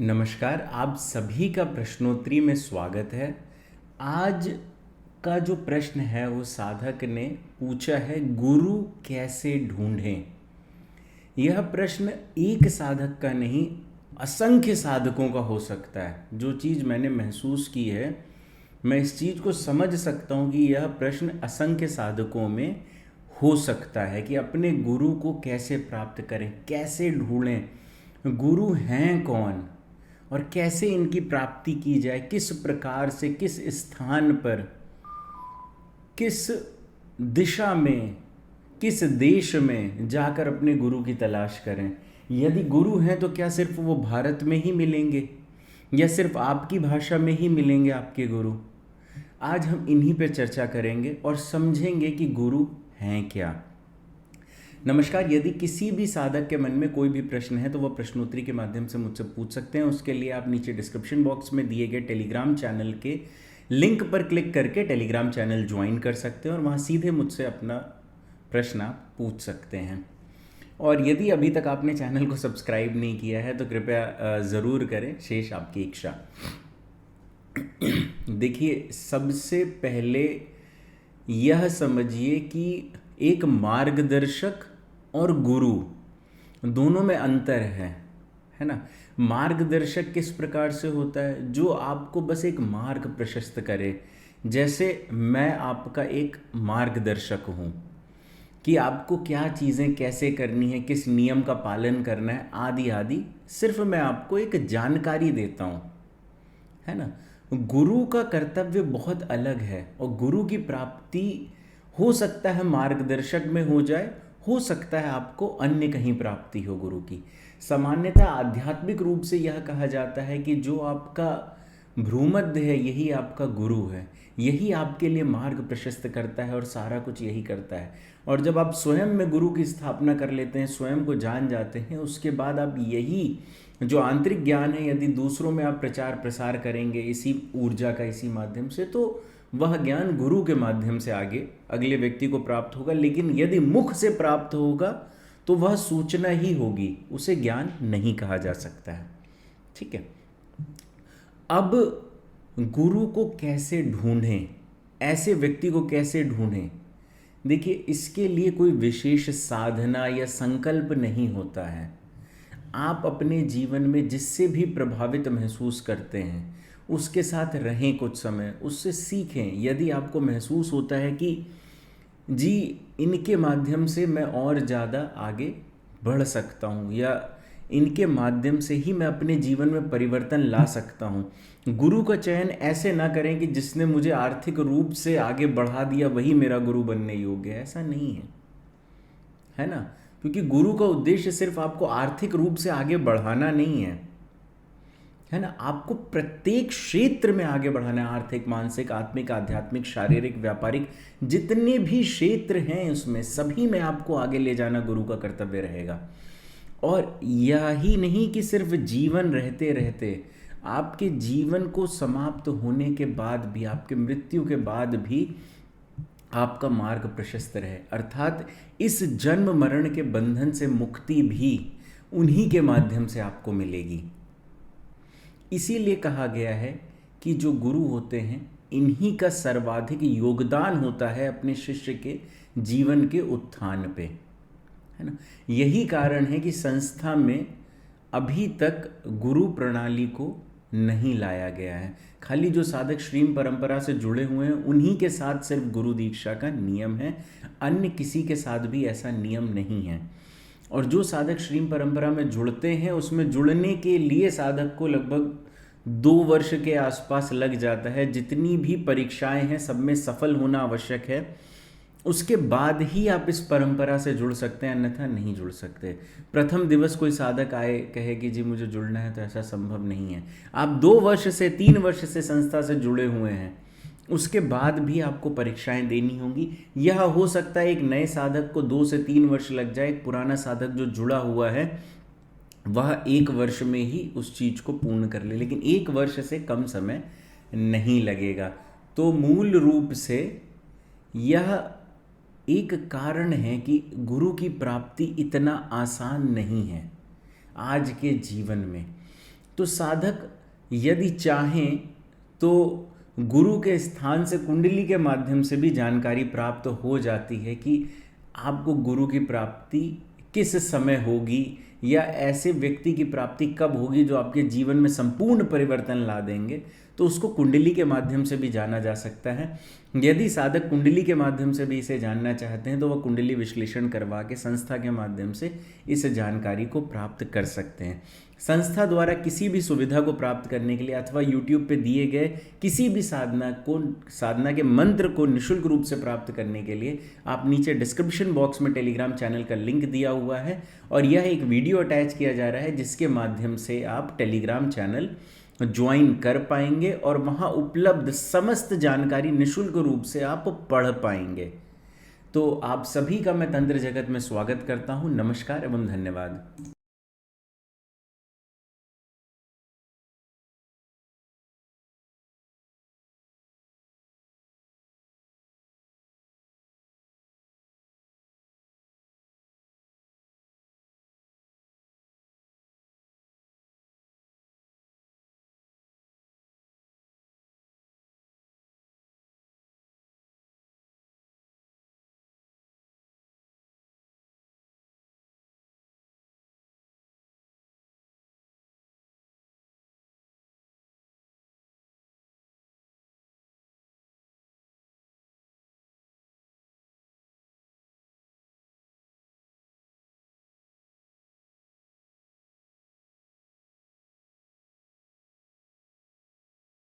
नमस्कार, आप सभी का प्रश्नोत्तरी में स्वागत है। आज का जो प्रश्न है वो साधक ने पूछा है, गुरु कैसे ढूंढें। यह प्रश्न एक साधक का नहीं, असंख्य साधकों का हो सकता है। जो चीज़ मैंने महसूस की है, मैं इस चीज़ को समझ सकता हूँ कि यह प्रश्न असंख्य साधकों में हो सकता है कि अपने गुरु को कैसे प्राप्त करें, कैसे ढूंढें, गुरु हैं कौन और कैसे इनकी प्राप्ति की जाए, किस प्रकार से, किस स्थान पर, किस दिशा में, किस देश में जाकर अपने गुरु की तलाश करें। यदि गुरु हैं तो क्या सिर्फ वो भारत में ही मिलेंगे या सिर्फ आपकी भाषा में ही मिलेंगे आपके गुरु। आज हम इन्हीं पे चर्चा करेंगे और समझेंगे कि गुरु हैं क्या। नमस्कार, यदि किसी भी साधक के मन में कोई भी प्रश्न है तो वह प्रश्नोत्तरी के माध्यम से मुझसे पूछ सकते हैं। उसके लिए आप नीचे डिस्क्रिप्शन बॉक्स में दिए गए टेलीग्राम चैनल के लिंक पर क्लिक करके टेलीग्राम चैनल ज्वाइन कर सकते हैं और वहाँ सीधे मुझसे अपना प्रश्न आप पूछ सकते हैं। और यदि अभी तक आपने चैनल को सब्सक्राइब नहीं किया है तो कृपया ज़रूर करें, शेष आपकी इच्छा। देखिए, सबसे पहले यह समझिए कि एक मार्गदर्शक और गुरु दोनों में अंतर है ना। मार्गदर्शक किस प्रकार से होता है? जो आपको बस एक मार्ग प्रशस्त करे। जैसे मैं आपका एक मार्गदर्शक हूँ कि आपको क्या चीज़ें कैसे करनी है, किस नियम का पालन करना है, आदि आदि। सिर्फ मैं आपको एक जानकारी देता हूँ, है ना। गुरु का कर्तव्य बहुत अलग है और गुरु की प्राप्ति हो सकता है मार्गदर्शक में हो जाए, हो सकता है आपको अन्य कहीं प्राप्ति हो गुरु की। सामान्यतः आध्यात्मिक रूप से यह कहा जाता है कि जो आपका भ्रूमध्य है यही आपका गुरु है, यही आपके लिए मार्ग प्रशस्त करता है और सारा कुछ यही करता है। और जब आप स्वयं में गुरु की स्थापना कर लेते हैं, स्वयं को जान जाते हैं, उसके बाद आप यही जो आंतरिक ज्ञान है यदि दूसरों में आप प्रचार प्रसार करेंगे इसी ऊर्जा का, इसी माध्यम से, तो वह ज्ञान गुरु के माध्यम से आगे अगले व्यक्ति को प्राप्त होगा। लेकिन यदि मुख से प्राप्त होगा तो वह सूचना ही होगी, उसे ज्ञान नहीं कहा जा सकता है। ठीक है। अब गुरु को कैसे ढूंढें, ऐसे व्यक्ति को कैसे ढूंढें? देखिए, इसके लिए कोई विशेष साधना या संकल्प नहीं होता है। आप अपने जीवन में जिससे भी प्रभावित महसूस करते हैं उसके साथ रहें, कुछ समय उससे सीखें। यदि आपको महसूस होता है कि जी इनके माध्यम से मैं और ज़्यादा आगे बढ़ सकता हूँ या इनके माध्यम से ही मैं अपने जीवन में परिवर्तन ला सकता हूँ। गुरु का चयन ऐसे ना करें कि जिसने मुझे आर्थिक रूप से आगे बढ़ा दिया वही मेरा गुरु बनने योग्य है, ऐसा नहीं है ना। क्योंकि गुरु का उद्देश्य सिर्फ आपको आर्थिक रूप से आगे बढ़ाना नहीं है ना। आपको प्रत्येक क्षेत्र में आगे बढ़ाना है, आर्थिक, मानसिक, आत्मिक, आध्यात्मिक, शारीरिक, व्यापारिक, जितने भी क्षेत्र हैं उसमें सभी में आपको आगे ले जाना गुरु का कर्तव्य रहेगा। और यही नहीं कि सिर्फ जीवन रहते रहते, आपके जीवन को समाप्त होने के बाद भी, आपके मृत्यु के बाद भी आपका मार्ग प्रशस्त रहे, अर्थात इस जन्म मरण के बंधन से मुक्ति भी उन्हीं के माध्यम से आपको मिलेगी। इसीलिए कहा गया है कि जो गुरु होते हैं इन्हीं का सर्वाधिक योगदान होता है अपने शिष्य के जीवन के उत्थान पे, है ना। यही कारण है कि संस्था में अभी तक गुरु प्रणाली को नहीं लाया गया है। खाली जो साधक श्रीम परंपरा से जुड़े हुए हैं उन्हीं के साथ सिर्फ गुरु दीक्षा का नियम है, अन्य किसी के साथ भी ऐसा नियम नहीं है। और जो साधक श्रीम परंपरा में जुड़ते हैं उसमें जुड़ने के लिए साधक को लगभग 2 वर्ष के आसपास लग जाता है। जितनी भी परीक्षाएं हैं सब में सफल होना आवश्यक है, उसके बाद ही आप इस परंपरा से जुड़ सकते हैं, अन्यथा नहीं जुड़ सकते। प्रथम दिवस कोई साधक आए कहे कि जी मुझे जुड़ना है, तो ऐसा संभव नहीं है। आप 2 वर्ष से 3 वर्ष से संस्था से जुड़े हुए हैं, उसके बाद भी आपको परीक्षाएं देनी होंगी। यह हो सकता है एक नए साधक को 2 से 3 वर्ष लग जाए, एक पुराना साधक जो जुड़ा हुआ है वह 1 वर्ष में ही उस चीज़ को पूर्ण कर ले, लेकिन 1 वर्ष से कम समय नहीं लगेगा। तो मूल रूप से यह एक कारण है कि गुरु की प्राप्ति इतना आसान नहीं है आज के जीवन में। तो साधक यदि चाहें तो गुरु के स्थान से कुंडली के माध्यम से भी जानकारी प्राप्त हो जाती है कि आपको गुरु की प्राप्ति किस समय होगी, या ऐसे व्यक्ति की प्राप्ति कब होगी जो आपके जीवन में संपूर्ण परिवर्तन ला देंगे। तो उसको कुंडली के माध्यम से भी जाना जा सकता है। यदि साधक कुंडली के माध्यम से भी इसे जानना चाहते हैं तो वह कुंडली विश्लेषण करवा के संस्था के माध्यम से इस जानकारी को प्राप्त कर सकते हैं। संस्था द्वारा किसी भी सुविधा को प्राप्त करने के लिए अथवा YouTube पे दिए गए किसी भी साधना के मंत्र को निःशुल्क रूप से प्राप्त करने के लिए आप नीचे डिस्क्रिप्शन बॉक्स में टेलीग्राम चैनल का लिंक दिया हुआ है, और यह एक वीडियो अटैच किया जा रहा है जिसके माध्यम से आप टेलीग्राम चैनल ज्वाइन कर पाएंगे और वहाँ उपलब्ध समस्त जानकारी निःशुल्क रूप से आप पढ़ पाएंगे। तो आप सभी का मैं तंत्र जगत में स्वागत करता हूँ। नमस्कार एवं धन्यवाद।